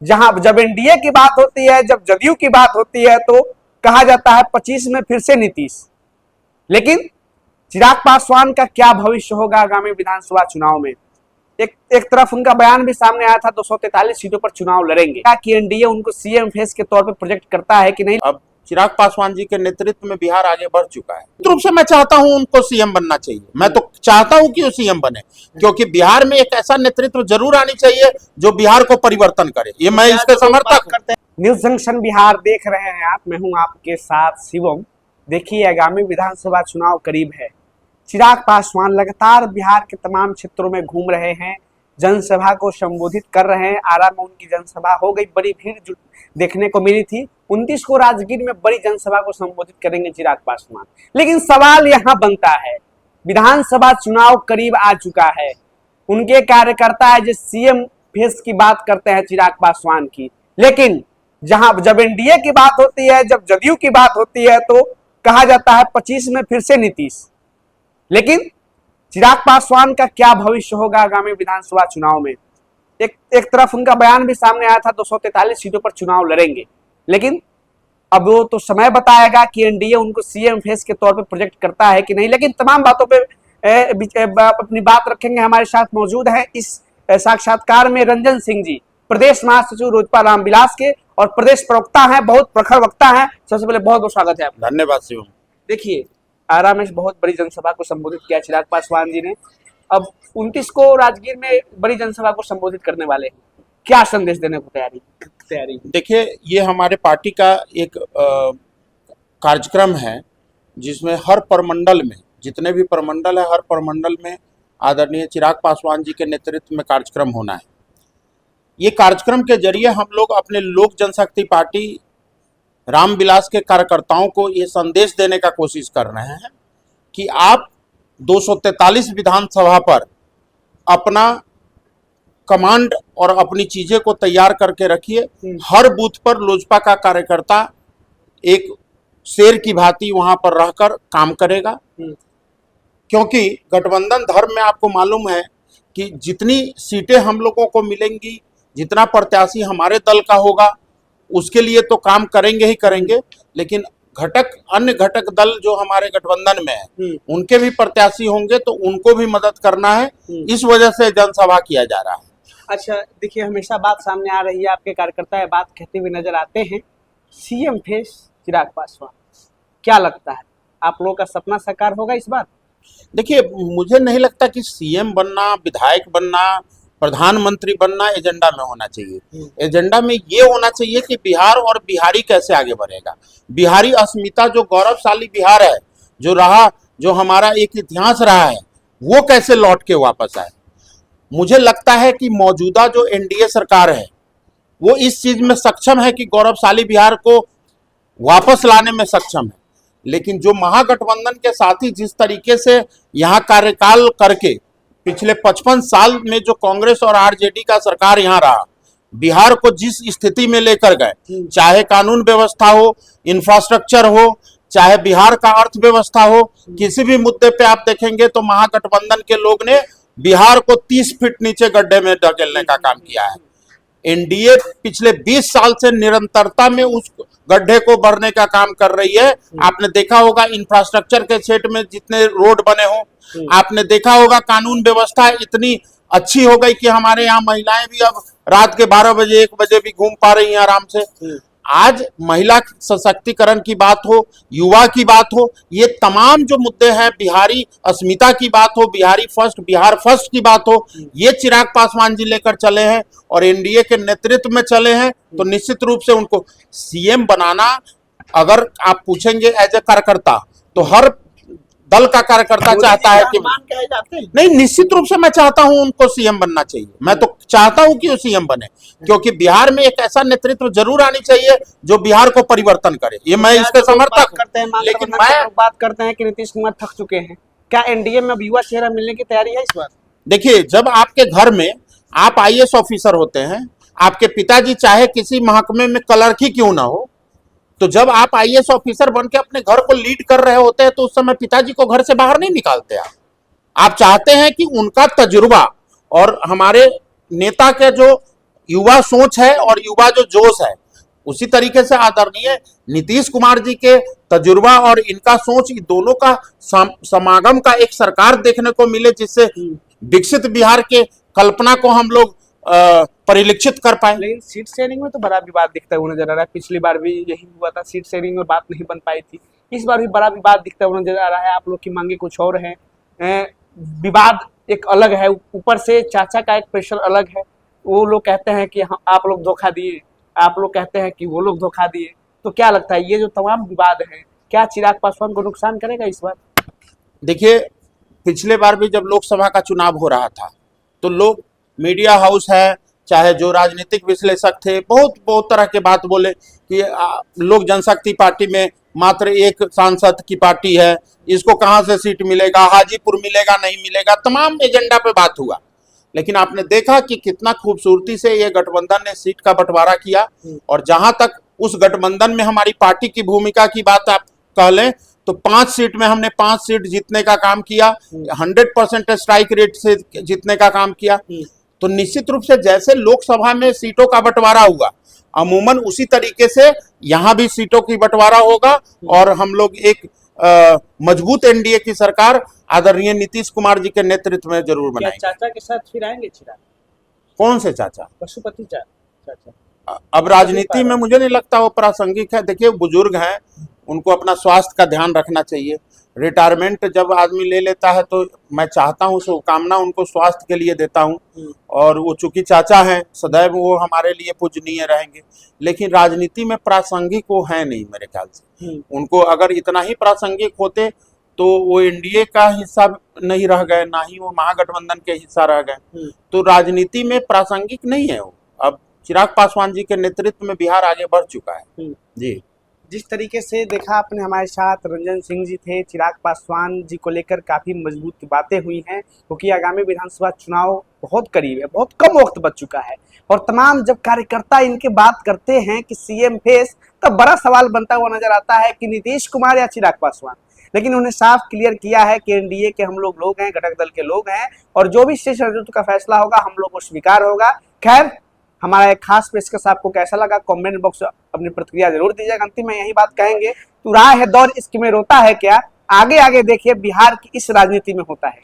जहां जब एनडीए की बात होती है, जब जदयू की बात होती है तो कहा जाता है 25 में फिर से नीतीश। लेकिन चिराग पासवान का क्या भविष्य होगा आगामी विधानसभा चुनाव में? एक तरफ उनका बयान भी सामने आया था 243 सीटों पर चुनाव लड़ेंगे। क्या कि एनडीए उनको सीएम फेस के तौर पर प्रोजेक्ट करता है कि नहीं? अब चिराग पासवान जी के नेतृत्व में बिहार आगे बढ़ चुका है। रूप से मैं चाहता हूं उनको सीएम बनना चाहिए। मैं तो चाहता हूं कि वो सीएम बने, क्योंकि बिहार में एक ऐसा नेतृत्व जरूर आनी चाहिए जो बिहार को परिवर्तन करे। ये मैं इसके समर्थक करते हैं। न्यूज जंक्शन बिहार देख रहे हैं आप, मैं हूं आपके साथ शिवम। देखिए, आगामी विधानसभा चुनाव करीब है। चिराग पासवान लगातार बिहार के तमाम क्षेत्रों में घूम रहे हैं, जनसभा को संबोधित कर रहे हैं। आरा में उनकी जनसभा हो गई, बड़ी भीड़ देखने को मिली थी। 29 को राजगीर में बड़ी जनसभा को संबोधित करेंगे चिराग पासवान। लेकिन सवाल यहां बनता है, विधानसभा चुनाव करीब आ चुका है, उनके कार्यकर्ता है जो सीएम फेस की बात करते हैं चिराग पासवान की। लेकिन जब एनडीए की बात होती है, जब जदयू की बात होती है तो कहा जाता है 25 में फिर से नीतीश। लेकिन चिराग पासवान का क्या भविष्य होगा आगामी विधानसभा चुनाव में? एक तरफ उनका बयान भी सामने आया था 243 सीटों पर चुनाव लड़ेंगे। लेकिन अब वो तो समय बताएगा कि एनडीए उनको सीएम फेस के तौर पे प्रोजेक्ट करता है कि नहीं। लेकिन तमाम बातों पे अपनी बात रखेंगे। हमारे साथ मौजूद है इस साक्षात्कार में रंजन सिंह जी, प्रदेश महासचिव रोजपा रामविलास के और प्रदेश प्रवक्ता हैं, बहुत प्रखर वक्ता हैं। सबसे पहले बहुत बहुत स्वागत है आपका। धन्यवाद शिवम। देखिए, आरा में बहुत बड़ी जनसभा को संबोधित किया चिराग पासवान जी ने। अब 29 को राजगीर में बड़ी जनसभा को संबोधित करने वाले हैं, क्या संदेश देने को तैयारी? देखिए, ये हमारे पार्टी का एक कार्यक्रम है जिसमें हर प्रमंडल में, जितने भी प्रमंडल है, हर प्रमंडल में आदरणीय चिराग पासवान जी के नेतृत्व में कार्यक्रम होना है। ये कार्यक्रम के जरिए हम लोग अपने लोक जनशक्ति पार्टी रामविलास के कार्यकर्ताओं को ये संदेश देने का कोशिश कर रहे हैं कि आप 243 विधानसभा पर अपना कमांड और अपनी चीजें को तैयार करके रखिए। हर बूथ पर लोजपा का कार्यकर्ता एक शेर की भांति वहां पर रहकर काम करेगा, क्योंकि गठबंधन धर्म में आपको मालूम है कि जितनी सीटें हम लोगों को मिलेंगी, जितना प्रत्याशी हमारे दल का होगा, उसके लिए तो काम करेंगे ही करेंगे, लेकिन अन्य घटक दल जो हमारे गठबंधन में है उनके भी प्रत्याशी होंगे, तो उनको भी मदद करना है। इस वजह से जनसभा किया जा रहा है। अच्छा, देखिए, हमेशा बात सामने आ रही है, आपके कार्यकर्ता ये बात कहते हुए नजर आते हैं, सीएम फेस चिराग पासवान। क्या लगता है, आप लोगों का सपना साकार होगा इस बार? देखिए, मुझे नहीं लगता कि सीएम बनना, विधायक बनना, प्रधानमंत्री बनना एजेंडा में होना चाहिए। एजेंडा में ये होना चाहिए कि बिहार और बिहारी कैसे आगे बढ़ेगा। बिहारी अस्मिता, जो गौरवशाली बिहार है, जो हमारा एक इतिहास रहा है, वो कैसे लौट के वापस आए। मुझे लगता है कि मौजूदा जो एनडीए सरकार है वो इस चीज में सक्षम है कि गौरवशाली बिहार को वापस लाने में सक्षम है। लेकिन जो महागठबंधन के साथी जिस तरीके से यहाँ कार्यकाल करके पिछले 55 साल में जो कांग्रेस और आरजेडी का सरकार यहाँ रहा, बिहार को जिस स्थिति में लेकर गए, चाहे कानून व्यवस्था हो, इंफ्रास्ट्रक्चर हो, चाहे बिहार का अर्थव्यवस्था हो, किसी भी मुद्दे पे आप देखेंगे तो महागठबंधन के लोग ने बिहार को 30 फीट नीचे गड्ढे में धकेलने का काम किया है। एनडीए पिछले 20 साल से निरंतरता में उस गड्ढे को भरने का काम कर रही है। आपने देखा होगा इंफ्रास्ट्रक्चर के क्षेत्र में जितने रोड बने हो, आपने देखा होगा कानून व्यवस्था इतनी अच्छी हो गई कि हमारे यहाँ महिलाएं भी अब रात के 12 बजे 1 बजे भी घूम पा रही हैं आराम से। आज महिला सशक्तिकरण की बात हो, युवा की बात हो, ये तमाम जो मुद्दे हैं, बिहारी अस्मिता की बात हो, बिहार फर्स्ट की बात हो, ये चिराग पासवान जी लेकर चले हैं और एनडीए के नेतृत्व में चले हैं। तो निश्चित रूप से उनको सीएम बनाना, अगर आप पूछेंगे एज ए कार्यकर्ता, तो हर दल का कार्यकर्ता चाहता है कि नहीं, निश्चित रूप से मैं चाहता हूं उनको सीएम बनना चाहिए। मैं तो चाहता हूं कि वो सीएम बने, क्योंकि बिहार में एक ऐसा नेतृत्व जरूर आनी चाहिए जो बिहार को परिवर्तन करे। ये मैं इसके समर्थक करते हैं। लेकिन मैं बात करते हैं कि नीतीश कुमार थक चुके हैं, क्या एनडीए में युवा चेहरा मिलने की तैयारी है इस बार? देखिए, जब आपके घर में आप आईएएस ऑफिसर होते हैं, आपके पिताजी चाहे किसी महकमे में क्लर्क ही क्यों ना हो, तो जब आप आईएएस ऑफिसर बन के अपने घर को लीड कर रहे होते हैं तो उस समय पिताजी को घर से बाहर नहीं निकालते। आप चाहते हैं कि उनका तजुर्बा और हमारे नेता के जो युवा सोच है और युवा जो जोश है, उसी तरीके से आदरणीय नीतीश कुमार जी के तजुर्बा और इनका सोच, इन दोनों का समागम का एक सरकार देखने को मिले, जिससे विकसित बिहार के कल्पना को हम लोग परिलक्षित कर पाए। लेकिन सीट शेयरिंग में तो बड़ा विवाद दिखता हुआ नजर आ रहा है। पिछली बार भी यही हुआ था, सीट शेयरिंग में बात नहीं बन पाई थी। इस बार भी बड़ा विवाद दिखता हुआ नजर आ रहा है। आप लोग की मांगे कुछ और है, विवाद एक अलग है, ऊपर से चाचा का एक प्रेशर अलग है। वो लोग कहते हैं कि आप लोग धोखा दिए, आप लोग कहते हैं कि वो लोग धोखा दिए। तो क्या लगता है ये जो तमाम विवाद है, क्या चिराग पासवान को नुकसान करेगा इस बार? देखिए, पिछले बार भी जब लोकसभा का चुनाव हो रहा था तो लोग, मीडिया हाउस है, चाहे जो राजनीतिक विश्लेषक थे, बहुत तरह के बात बोले कि लोक जनशक्ति पार्टी में मात्र एक सांसद की पार्टी है, इसको कहां से सीट मिलेगा, हाजीपुर मिलेगा नहीं मिलेगा, तमाम एजेंडा पे बात हुआ। लेकिन आपने देखा कि कितना खूबसूरती से ये गठबंधन ने सीट का बंटवारा किया। और जहां तक उस गठबंधन में हमारी पार्टी की भूमिका की बात आप कह लें तो 5 सीट में हमने 5 सीट जीतने का काम किया, 100% स्ट्राइक रेट से जीतने का काम किया। तो निश्चित रूप से जैसे लोकसभा में सीटों का बंटवारा हुआ, अमूमन उसी तरीके से यहाँ भी सीटों की बंटवारा होगा और हम लोग एक मजबूत एनडीए की सरकार आदरणीय नीतीश कुमार जी के नेतृत्व में जरूर बनाएंगे। चाचा के साथ फिर आएंगे चिराग? कौन से चाचा? पशुपति चाचा। अब राजनीति में मुझे नहीं लगता वो प्रासंगिक है। देखिए, बुजुर्ग हैं, उनको अपना स्वास्थ्य का ध्यान रखना चाहिए। रिटायरमेंट जब आदमी ले लेता है तो मैं चाहता हूँ, शुभकामना उनको स्वास्थ्य के लिए देता हूँ। और वो चूंकि चाचा हैं, सदैव वो हमारे लिए पूजनीय रहेंगे। लेकिन राजनीति में प्रासंगिक वो है नहीं मेरे ख्याल से। उनको अगर इतना ही प्रासंगिक होते तो वो एनडीए का हिस्सा नहीं रह गए, ना ही वो महागठबंधन के हिस्सा रह गए। तो राजनीति में प्रासंगिक नहीं है वो। अब चिराग पासवान जी के नेतृत्व में बिहार आगे बढ़ चुका है जी। जिस तरीके से देखा आपने, हमारे साथ रंजन सिंह जी थे। चिराग पासवान जी को लेकर काफी मजबूत बातें हुई हैं, क्योंकि आगामी विधानसभा चुनाव बहुत करीब है, बहुत कम वक्त बच चुका है। और तमाम जब कार्यकर्ता इनके बात करते हैं कि सीएम फेस, तब बड़ा सवाल बनता हुआ नजर आता है कि नीतीश कुमार या चिराग पासवान। लेकिन उन्हें साफ क्लियर किया है कि एनडीए के हम लोग हैं, घटक दल के लोग हैं, और जो भी शीर्ष नेतृत्व का फैसला होगा हम लोग को स्वीकार होगा। खैर, हमारा एक खास पेशकश आपको कैसा लगा, कमेंट बॉक्स में अपनी प्रतिक्रिया जरूर दीजिएगा। अंतिम में यही बात कहेंगे, तू राह है दौर इसमें रोता है क्या? आगे आगे देखिए बिहार की इस राजनीति में होता है।